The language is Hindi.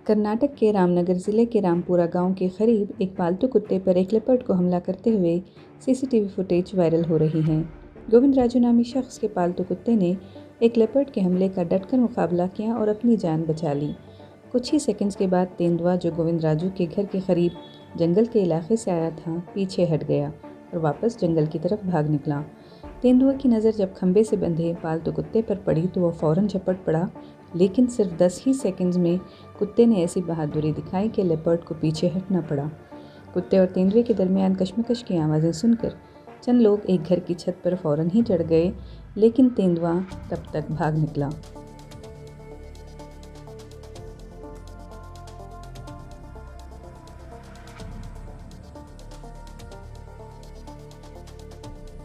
कर्नाटक के रामनगर ज़िले के रामपुरा गांव के करीब एक पालतू कुत्ते पर एक लेपर्ड को हमला करते हुए सीसीटीवी फुटेज वायरल हो रही है। गोविंद राजू नामी शख्स के पालतू कुत्ते ने एक लेपर्ड के हमले का डटकर मुकाबला किया और अपनी जान बचा ली। कुछ ही सेकंड्स के बाद तेंदुआ, जो गोविंद राजू के घर के करीब जंगल के इलाके से आया था, पीछे हट गया और वापस जंगल की तरफ भाग निकला। तेंदुआ की नज़र जब खंबे से बंधे पालतू कुत्ते पर पड़ी तो वह फ़ौरन झपट पड़ा, लेकिन सिर्फ 10 ही सेकंड्स में कुत्ते ने ऐसी बहादुरी दिखाई कि लेपर्ड को पीछे हटना पड़ा। कुत्ते और तेंदुए के दरमियान कशमकश की आवाज़ें सुनकर चंद लोग एक घर की छत पर फ़ौरन ही चढ़ गए, लेकिन तेंदुआ तब तक भाग निकला।